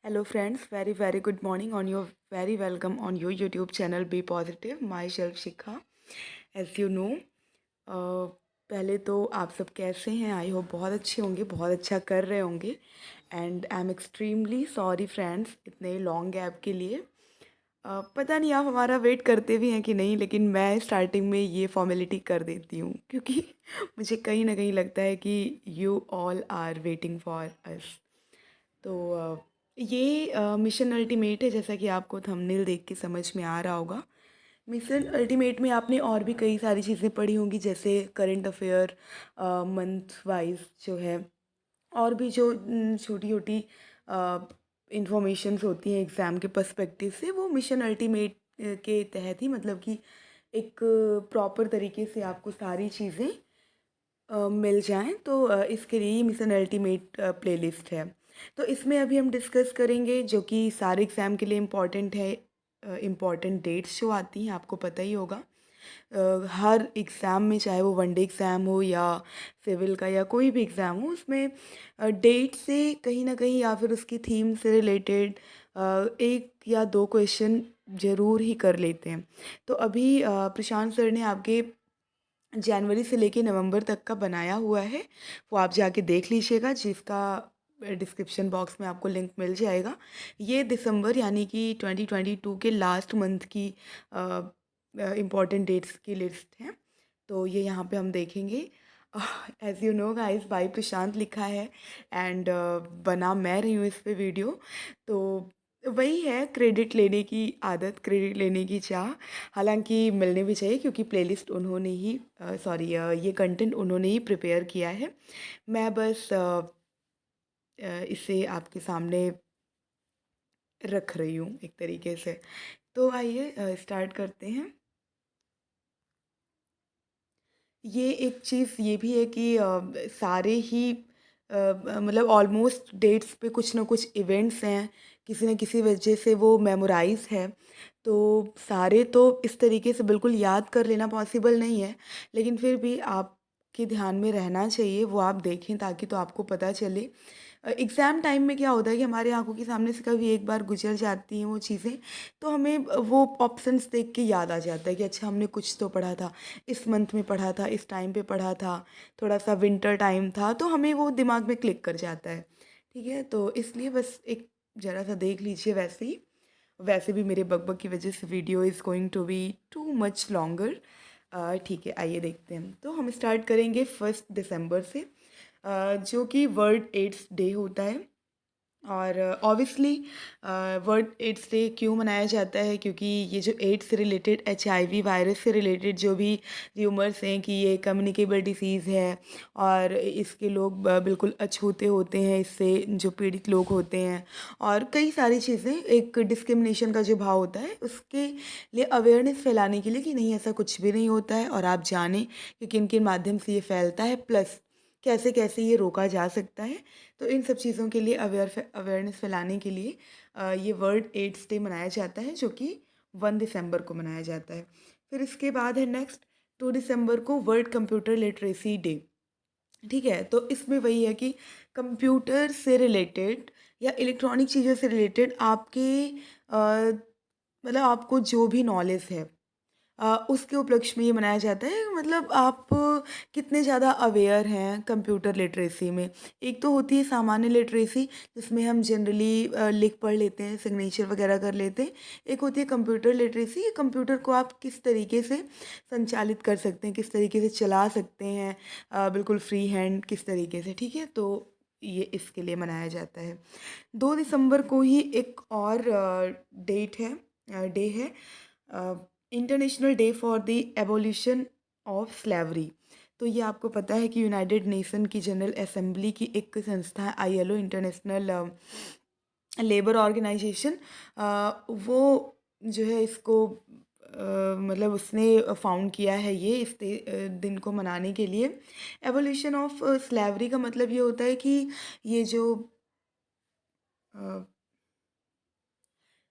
Hello friends, very good morning on your very welcome on your YouTube channel Be Positive, myself Shikha. As you know, पहले तो आप सब कैसे हैं? I hope बहुत अच्छे होंगे, बहुत अच्छा कर रहे होंगे and I am extremely sorry friends इतने लॉन्ग गैप के लिए। पता नहीं आप हमारा वेट करते भी हैं कि नहीं, लेकिन मैं स्टार्टिंग में ये फॉर्मेलिटी कर देती हूँ क्योंकि मुझे कहीं ना कहीं लगता है कि you all are waiting for us. तो ये मिशन अल्टीमेट है, जैसा कि आपको थंबनेल देख के समझ में आ रहा होगा। मिशन अल्टीमेट में आपने और भी कई सारी चीज़ें पढ़ी होंगी, जैसे करंट अफेयर, मंथ वाइज जो है, और भी जो छोटी छोटी इंफॉर्मेशंस होती हैं एग्ज़ाम के पर्सपेक्टिव से, वो मिशन अल्टीमेट के तहत ही, मतलब कि एक प्रॉपर तरीके से आपको सारी चीज़ें मिल जाएँ। तो इसके लिए ये मिशन अल्टीमेट प्लेलिस्ट है। तो इसमें अभी हम डिस्कस करेंगे जो कि सारे एग्ज़ाम के लिए इम्पॉर्टेंट है। इम्पॉर्टेंट डेट्स जो आती हैं आपको पता ही होगा। हर एग्ज़ाम में, चाहे वो वन डे एग्ज़ाम हो या सिविल का या कोई भी एग्ज़ाम हो, उसमें डेट से कहीं ना कहीं या फिर उसकी थीम से रिलेटेड एक या दो क्वेश्चन ज़रूर ही कर लेते हैं। तो अभी प्रशांत सर ने आपके जनवरी से लेके नवंबर तक का बनाया हुआ है, वो आप जाके देख लीजिएगा, जिसका डिस्क्रिप्शन बॉक्स में आपको लिंक मिल जाएगा। ये दिसंबर यानी कि 2022 के लास्ट मंथ की इम्पॉर्टेंट डेट्स की लिस्ट है। तो ये यहाँ पे हम देखेंगे। As you know guys, by Prashant लिखा है एंड बना मैं रही हूँ इस पे वीडियो। तो वही है, क्रेडिट लेने की आदत, क्रेडिट लेने की चाह। हालांकि मिलने भी चाहिए क्योंकि प्लेलिस्ट उन्होंने ही सॉरी ये कंटेंट उन्होंने ही प्रिपेयर किया है। मैं बस इसे आपके सामने रख रही हूँ एक तरीके से। तो आइए स्टार्ट करते हैं। ये एक चीज़ ये भी है कि सारे ही मतलब ऑलमोस्ट डेट्स पे कुछ ना कुछ इवेंट्स हैं, किसी न किसी वजह से वो मेमोराइज़ है। तो सारे तो इस तरीके से बिल्कुल याद कर लेना पॉसिबल नहीं है, लेकिन फिर भी आपके ध्यान में रहना चाहिए, वो आप देखें ताकि तो आपको पता चले। एग्ज़ाम टाइम में क्या होता है कि हमारी आँखों के सामने से कभी एक बार गुज़र जाती हैं वो चीज़ें, तो हमें वो ऑप्शंस देख के याद आ जाता है कि अच्छा हमने कुछ तो पढ़ा था, इस मंथ में पढ़ा था, इस टाइम पे पढ़ा था, थोड़ा-सा विंटर टाइम था, तो हमें वो दिमाग में क्लिक कर जाता है। ठीक है? तो इसलिए बस एक ज़रा-सा देख लीजिए वैसे ही। वैसे भी मेरे बक-बक की वज़ह से video is going to be too much longer. ठीक है, आइए देखते हैं। तो हम स्टार्ट करेंगे 1 दिसंबर से, जो कि वर्ल्ड एड्स डे होता है। और ऑब्वियसली वर्ल्ड एड्स डे क्यों मनाया जाता है, क्योंकि ये जो एड्स से रिलेटेड, एचआईवी वायरस से रिलेटेड जो भी र्यूमर्स हैं कि ये कम्युनिकेबल डिसीज़ है और इसके लोग बिल्कुल अछूते होते हैं इससे, जो पीड़ित लोग होते हैं, और कई सारी चीज़ें, एक डिस्क्रिमिनेशन का जो भाव होता है उसके लिए अवेयरनेस फैलाने के लिए कि नहीं, ऐसा कुछ भी नहीं होता है और आप जानें कि किन किन माध्यम से ये फैलता है, प्लस कैसे कैसे ये रोका जा सकता है। तो इन सब चीज़ों के लिए अवेयरनेस फैलाने के लिए ये वर्ल्ड एड्स डे मनाया जाता है, जो कि 1 दिसंबर को मनाया जाता है। फिर इसके बाद है नेक्स्ट, 2 दिसंबर को वर्ल्ड कंप्यूटर लिटरेसी डे। ठीक है? तो इसमें वही है कि कंप्यूटर से रिलेटेड या इलेक्ट्रॉनिक चीज़ों से रिलेटेड आपके मतलब आपको जो भी नॉलेज है, उसके उपलक्ष्य में ये मनाया जाता है। मतलब आप कितने ज़्यादा अवेयर हैं कंप्यूटर लिटरेसी में। एक तो होती है सामान्य लिटरेसी, जिसमें हम जनरली लिख पढ़ लेते हैं, सिग्नेचर वगैरह कर लेते हैं। एक होती है कंप्यूटर लिटरेसी, कंप्यूटर को आप किस तरीके से संचालित कर सकते हैं, किस तरीके से चला सकते हैं, बिल्कुल फ्री हैंड किस तरीके से। ठीक है? तो ये इसके लिए मनाया जाता है। 2 दिसंबर को ही एक और डेट है, डे है, international day for the abolition of slavery. तो ये आपको पता है कि यूनाइटेड नेशन की जनरल असेंबली की एक संस्था है, आईएलओ, इंटरनेशनल लेबर ऑर्गेनाइजेशन। वो जो है इसको मतलब उसने फाउंड किया है ये इस दिन को मनाने के लिए। एवोल्यूशन ऑफ स्लेवरी का मतलब ये होता है कि ये जो अ,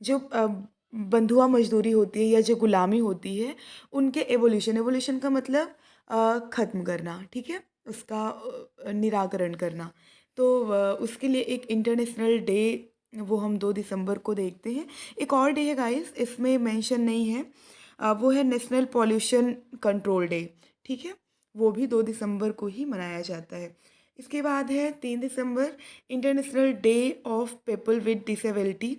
जो बंधुआ मज़दूरी होती है या जो गुलामी होती है, उनके एवोल्यूशन, एवोल्यूशन का मतलब ख़त्म करना, ठीक है? उसका निराकरण करना। तो उसके लिए एक इंटरनेशनल डे वो हम 2 दिसंबर को देखते हैं। एक और डे है गाइस, इसमें मेंशन नहीं है, वो है नेशनल पॉल्यूशन कंट्रोल डे, ठीक है? वो भी 2 दिसंबर को ही मनाया जाता है। इसके बाद है 3 दिसंबर, international day of people with disability.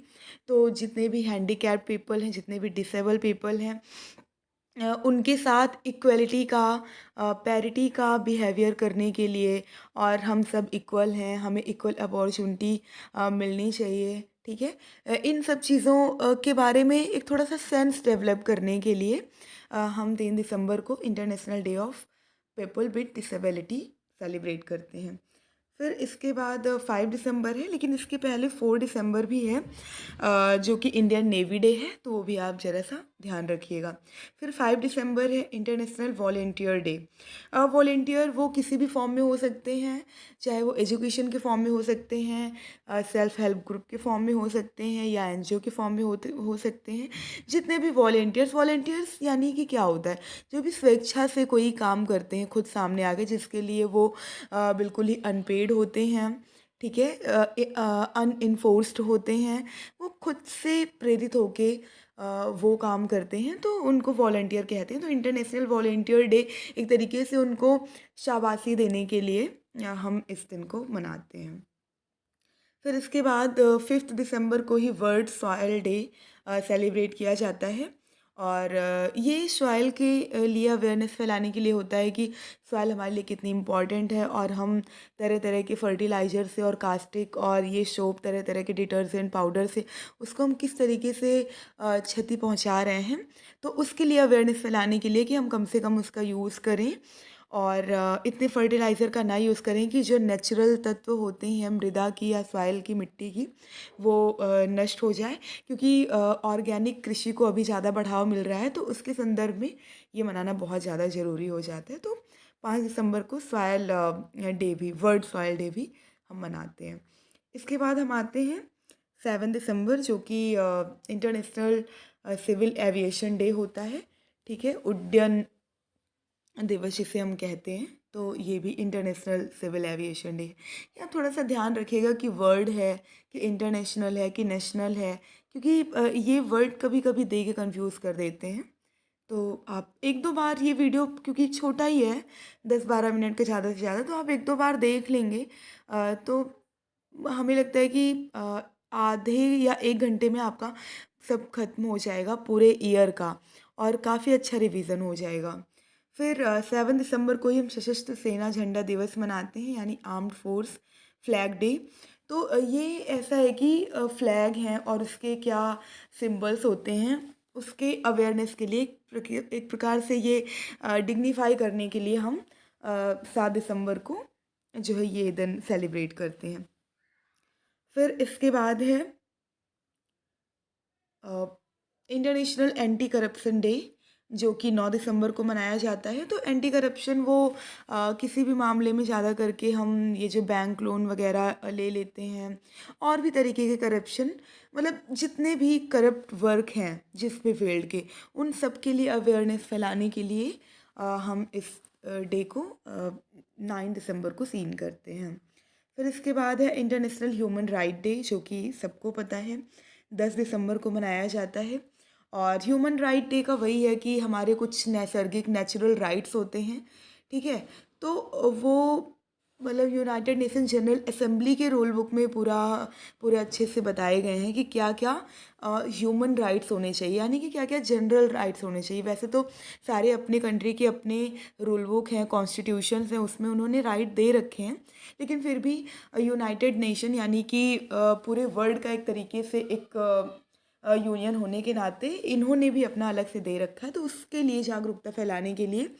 तो जितने भी हैंडीकैप्ड पीपल हैं, जितने भी डिसेबल पीपल हैं, उनके साथ इक्वलिटी का, पैरिटी का बिहेवियर करने के लिए, और हम सब इक्वल हैं, हमें इक्वल अपॉर्चुनिटी मिलनी चाहिए, ठीक है? इन सब चीज़ों के बारे में एक थोड़ा सा सेंस डेवलप करने के लिए हम 3 दिसंबर को international day of people with disability celebrate करते हैं। फिर इसके बाद 5 दिसंबर है, लेकिन इसके पहले 4 दिसंबर भी है, जो कि इंडियन नेवी डे है, तो वो भी आप ज़रा सा ध्यान रखिएगा। फिर 5 दिसंबर है इंटरनेशनल वॉलेंटियर डे। वॉलेंटियर वो किसी भी फॉर्म में हो सकते हैं, चाहे वो एजुकेशन के फॉर्म में हो सकते हैं, सेल्फ हेल्प ग्रुप के फॉर्म में हो सकते हैं, या एनजीओ के फॉर्म में हो सकते हैं। जितने भी वॉलेंटियर्स यानी कि क्या होता है, जो भी स्वेच्छा से कोई काम करते हैं खुद सामने आके, जिसके लिए वो बिल्कुल ही अनपेड होते हैं, ठीक है, अनइन्फोर्स्ड होते हैं, वो खुद से प्रेरित होके वो काम करते हैं, तो उनको वॉलंटियर कहते हैं। तो इंटरनेशनल वॉलंटियर डे एक तरीके से उनको शाबाशी देने के लिए हम इस दिन को मनाते हैं। फिर इसके बाद 5 दिसंबर को ही वर्ल्ड सॉइल डे सेलिब्रेट किया जाता है, और ये सॉइल के लिए अवेयरनेस फैलाने के लिए होता है कि सॉइल हमारे लिए कितनी इम्पॉर्टेंट है, और हम तरह तरह के फर्टिलाइज़र से और कास्टिक और ये सोप, तरह तरह के डिटर्जेंट पाउडर से उसको हम किस तरीके से क्षति पहुंचा रहे हैं। तो उसके लिए अवेयरनेस फैलाने के लिए कि हम कम से कम उसका यूज़ करें, और इतने फर्टिलाइज़र का ना यूज़ करें कि जो नेचुरल तत्व होते हैं मृदा की या सॉइल की, मिट्टी की, वो नष्ट हो जाए, क्योंकि ऑर्गेनिक कृषि को अभी ज़्यादा बढ़ावा मिल रहा है, तो उसके संदर्भ में ये मनाना बहुत ज़्यादा ज़रूरी हो जाता है। तो 5 दिसंबर को सॉइल डे भी, वर्ल्ड सॉइल डे भी हम मनाते हैं। इसके बाद हम आते हैं 7 दिसंबर, जो कि इंटरनेशनल सिविल एविएशन डे होता है, ठीक है, उड्डयन दिवस जिसे हम कहते हैं। तो ये भी इंटरनेशनल सिविल एविएशन डे है। ये आप थोड़ा सा ध्यान रखिएगा कि वर्ल्ड है, कि इंटरनेशनल है, कि नेशनल है, क्योंकि ये वर्ड कभी कभी दे के कंफ्यूज कर देते हैं। तो आप एक दो बार ये वीडियो, क्योंकि छोटा ही है, 10-12 मिनट का ज़्यादा से ज़्यादा, तो आप एक दो बार देख लेंगे, तो हमें लगता है कि आधे या 1 घंटे में आपका सब खत्म हो जाएगा पूरे ईयर का, और काफ़ी अच्छा रिवीजन हो जाएगा। फिर 7 दिसंबर को ही हम सशस्त्र सेना झंडा दिवस मनाते हैं, यानी आर्म्ड फोर्स फ्लैग डे। तो ये ऐसा है कि फ्लैग हैं और उसके क्या सिंबल्स होते हैं, उसके अवेयरनेस के लिए एक प्रकार से ये डिग्निफाई करने के लिए हम 7 दिसंबर को जो है ये दिन सेलिब्रेट करते हैं। फिर इसके बाद है इंटरनेशनल एंटी करप्शन डे, जो कि 9 दिसंबर को मनाया जाता है। तो एंटी करप्शन वो किसी भी मामले में ज़्यादा करके हम ये जो बैंक लोन वगैरह ले लेते हैं, और भी तरीके के करप्शन, मतलब जितने भी करप्ट वर्क हैं जिस भी फील्ड के, उन सब के लिए अवेयरनेस फैलाने के लिए हम इस डे को 9 दिसंबर को सीन करते हैं। फिर इसके बाद है इंटरनेशनल ह्यूमन राइट डे, जो कि सबको पता है 10 दिसंबर को मनाया जाता है। और ह्यूमन राइट डे का वही है कि हमारे कुछ नैसर्गिक नेचुरल राइट्स होते हैं, ठीक है, तो वो मतलब यूनाइटेड नेशन जनरल असेंबली के रूल बुक में पूरे अच्छे से बताए गए हैं कि क्या क्या ह्यूमन राइट्स होने चाहिए, यानी कि क्या क्या जनरल राइट्स होने चाहिए। वैसे तो सारे अपने कंट्री के अपने रूल बुक हैं, कॉन्स्टिट्यूशंस हैं, उसमें उन्होंने राइट दे रखे हैं, लेकिन फिर भी यूनाइटेड नेशन यानी कि पूरे वर्ल्ड का एक तरीके से एक यूनियन होने के नाते इन्होंने भी अपना अलग से दे रखा है। तो उसके लिए जागरूकता फैलाने के लिए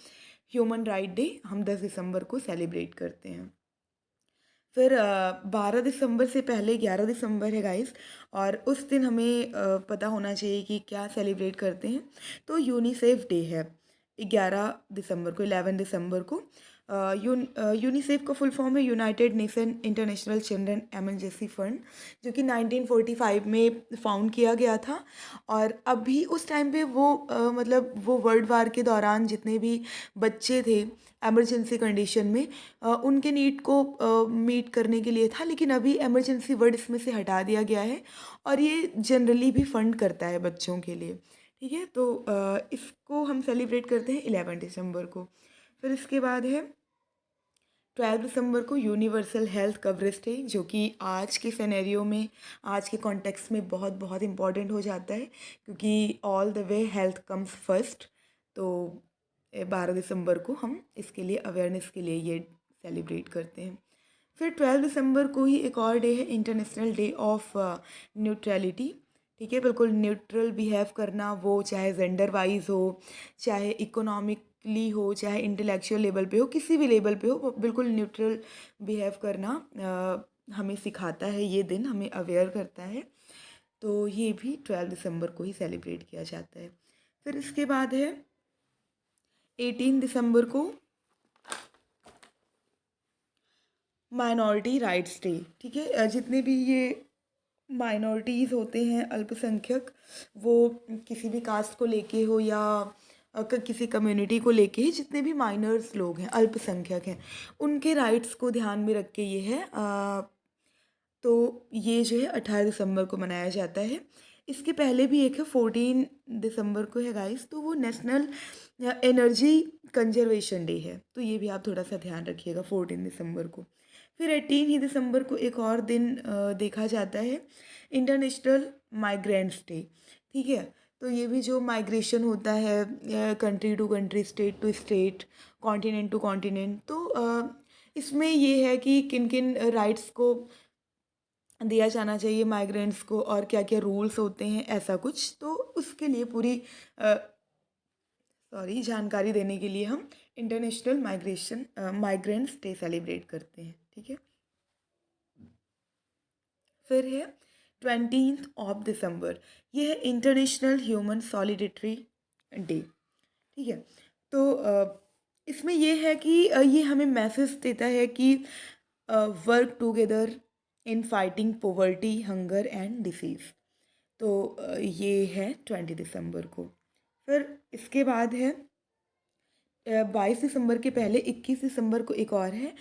ह्यूमन राइट डे हम 10 दिसंबर को सेलिब्रेट करते हैं। फिर 12 दिसंबर से पहले 11 दिसंबर है गाइस, और उस दिन हमें पता होना चाहिए कि क्या सेलिब्रेट करते हैं। तो यूनिसेफ डे है 11 दिसंबर को, 11 दिसंबर को। यूनिसेफ का फुल फॉर्म है United nation international children emergency fund, जो कि 1945 में फाउंड किया गया था। और अभी उस टाइम पे वो मतलब वो वर्ल्ड वार के दौरान जितने भी बच्चे थे एमरजेंसी कंडीशन में, उनके नीड को मीट करने के लिए था। लेकिन अभी एमरजेंसी वर्ड इसमें से हटा दिया गया है और ये जनरली भी फंड करता है बच्चों के लिए। ठीक है, तो इसको हम सेलिब्रेट करते हैं 11 दिसंबर को। फिर इसके बाद है 12 दिसंबर को यूनिवर्सल हेल्थ कवरेज डे, जो कि आज के सिनेरियो में, आज के कॉन्टेक्स्ट में बहुत बहुत इम्पॉर्टेंट हो जाता है, क्योंकि all the way health comes first. तो 12 दिसंबर को हम इसके लिए अवेयरनेस के लिए ये सेलिब्रेट करते हैं। फिर 12 दिसंबर को ही एक और डे है, इंटरनेशनल डे ऑफ न्यूट्रलिटी। ठीक है, बिल्कुल न्यूट्रल बिहेव करना, वो चाहे जेंडर वाइज हो, चाहे इकोनॉमिकली हो, चाहे इंटेलेक्चुअल लेवल पे हो, किसी भी लेवल पे हो, वो बिल्कुल न्यूट्रल बिहेव करना हमें सिखाता है, ये दिन हमें अवेयर करता है। तो ये भी 12 दिसंबर को ही सेलिब्रेट किया जाता है। फिर इसके बाद है 18 दिसंबर को माइनॉरिटी राइट्स डे। ठीक है, जितने भी ये माइनॉरिटीज़ होते हैं, अल्पसंख्यक, वो किसी भी कास्ट को लेके हो या किसी कम्युनिटी को लेके ही, जितने भी माइनर्स लोग हैं, अल्पसंख्यक हैं, उनके राइट्स को ध्यान में रख के ये है। तो ये जो है 18 दिसंबर को मनाया जाता है। इसके पहले भी एक है 14 दिसंबर को है गाइस, तो वो नेशनल एनर्जी कंजर्वेशन डे है। तो ये भी आप थोड़ा सा ध्यान रखिएगा 14 दिसंबर को। फिर 18 ही दिसंबर को एक और दिन देखा जाता है, इंटरनेशनल माइग्रेंट्स डे। ठीक है, तो ये भी जो माइग्रेशन होता है country to country, state to state, continent to continent, तो इसमें ये है कि किन किन राइट्स को दिया जाना चाहिए माइग्रेंट्स को, और क्या क्या रूल्स होते हैं, ऐसा कुछ। तो उसके लिए पूरी जानकारी देने के लिए हम इंटरनेशनल माइग्रेंट्स डे सेलिब्रेट करते हैं। ठीक है, फिर है 20 ऑफ दिसंबर, ये है इंटरनेशनल ह्यूमन सॉलिडेटरी डे। ठीक है, तो इसमें ये है कि ये हमें मैसेज देता है कि work together in fighting poverty, hunger and disease. तो ये है 20 दिसंबर को। फिर इसके बाद है 22 दिसंबर के पहले 21 दिसंबर को एक और है,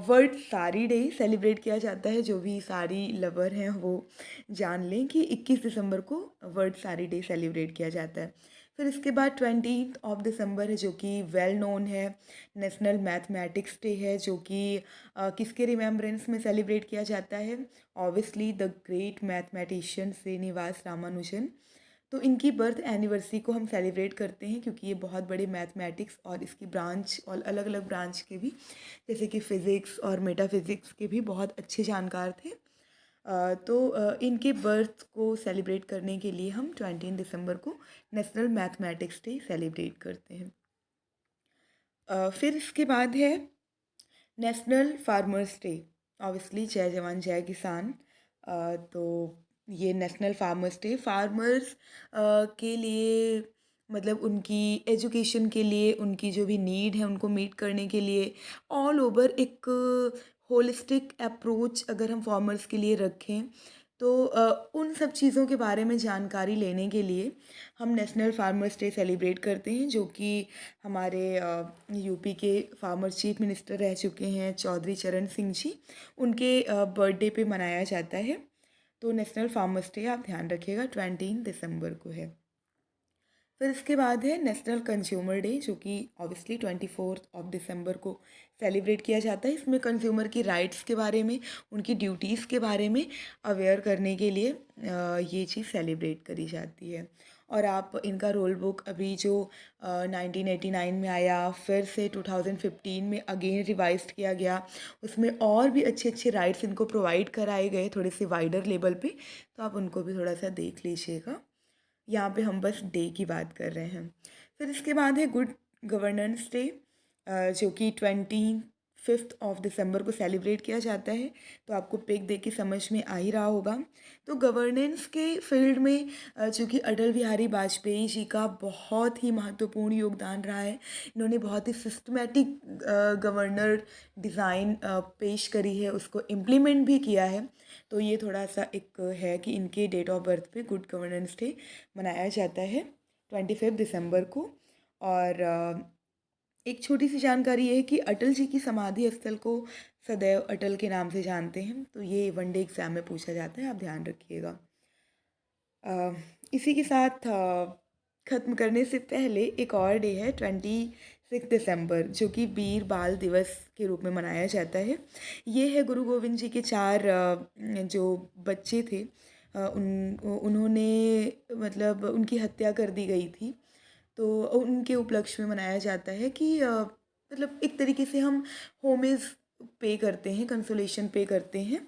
वर्ल्ड साड़ी डे सेलिब्रेट किया जाता है। जो भी साड़ी लवर हैं वो जान लें कि 21 दिसंबर को वर्ल्ड साड़ी डे सेलिब्रेट किया जाता है। फिर इसके बाद 20 ऑफ दिसंबर है, जो कि वेल नोन है, नेशनल मैथमेटिक्स डे है, जो कि किसके रिमेम्बरेंस में सेलिब्रेट किया जाता है, obviously the great mathematician Srinivasa Ramanujan. तो इनकी बर्थ एनिवर्सरी को हम सेलिब्रेट करते हैं, क्योंकि ये बहुत बड़े मैथमेटिक्स और इसकी ब्रांच और अलग अलग ब्रांच के भी, जैसे कि फ़िज़िक्स और मेटाफिज़िक्स के भी बहुत अच्छे जानकार थे। तो इनके बर्थ को सेलिब्रेट करने के लिए हम 20 दिसंबर को नेशनल मैथमेटिक्स डे सेलिब्रेट करते हैं। फिर इसके बाद है नेशनल फार्मर्स डे, ऑब्वियसली जय जवान जय किसान। तो ये नेशनल फार्मर्स डे फार्मर्स के लिए, मतलब उनकी एजुकेशन के लिए, उनकी जो भी नीड है उनको मीट करने के लिए, ऑल ओवर एक होलिस्टिक अप्रोच अगर हम फार्मर्स के लिए रखें, तो उन सब चीज़ों के बारे में जानकारी लेने के लिए हम नेशनल फार्मर्स डे सेलिब्रेट करते हैं, जो कि हमारे यूपी के फार्मर चीफ मिनिस्टर रह चुके हैं चौधरी चरण सिंह जी, उनके बर्थडे पे मनाया जाता है। तो नेशनल फार्मर्स डे आप ध्यान रखिएगा 20 दिसंबर को है। फिर इसके बाद है नेशनल कंज्यूमर डे, जो कि ऑब्वियसली 24 ऑफ दिसंबर को सेलिब्रेट किया जाता है। इसमें कंज्यूमर की राइट्स के बारे में, उनकी ड्यूटीज़ के बारे में अवेयर करने के लिए ये चीज़ सेलिब्रेट करी जाती है। और आप इनका रोल बुक अभी जो 1989 में आया, फिर से 2015 में अगेन रिवाइज्ड किया गया, उसमें और भी अच्छे अच्छे राइट्स इनको प्रोवाइड कराए गए थोड़े से वाइडर लेवल पे, तो आप उनको भी थोड़ा सा देख लीजिएगा। यहाँ पे हम बस डे की बात कर रहे हैं। फिर इसके बाद है गुड गवर्नेंस डे, जो कि 5th ऑफ दिसंबर को सेलिब्रेट किया जाता है। तो आपको पिक देख के समझ में आ ही रहा होगा। तो गवर्नेंस के फील्ड में चूँकि अटल बिहारी वाजपेयी जी का बहुत ही महत्वपूर्ण योगदान रहा है। इन्होंने बहुत ही सिस्टमैटिक गवर्नर डिज़ाइन पेश करी है, उसको इम्प्लीमेंट भी किया है। तो ये थोड़ा सा एक है कि इनके डेट ऑफ बर्थ पे गुड गवर्नेंस डे मनाया जाता है 25 दिसंबर को। और एक छोटी सी जानकारी ये है कि अटल जी की समाधि स्थल को सदैव अटल के नाम से जानते हैं। तो ये वन डे एग्ज़ाम में पूछा जाता है, आप ध्यान रखिएगा। इसी के साथ ख़त्म करने से पहले एक और डे है 26 दिसंबर, जो कि वीर बाल दिवस के रूप में मनाया जाता है। ये है गुरु गोविंद जी के 4 जो बच्चे थे, उन्होंने मतलब उनकी हत्या कर दी गई थी। तो उनके उपलक्ष्य में मनाया जाता है कि मतलब एक तरीके से हम होमेज पे करते हैं, कंसोलेशन पे करते हैं।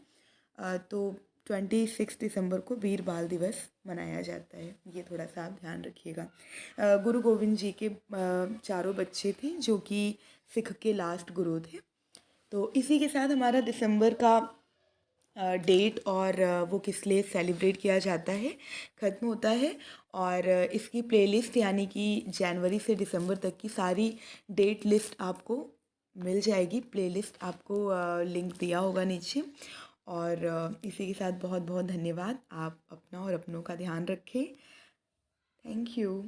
तो 26 दिसंबर को वीर बाल दिवस मनाया जाता है, ये थोड़ा सा आप ध्यान रखिएगा। गुरु गोविंद जी के चारों बच्चे थे जो कि सिख के लास्ट गुरु थे। तो इसी के साथ हमारा दिसंबर का डेट और वो किस लिए सेलिब्रेट किया जाता है ख़त्म होता है। और इसकी प्लेलिस्ट यानी कि जनवरी से दिसंबर तक की सारी डेट लिस्ट आपको मिल जाएगी। प्लेलिस्ट आपको लिंक दिया होगा नीचे। और इसी के साथ बहुत बहुत धन्यवाद। आप अपना और अपनों का ध्यान रखें। Thank you.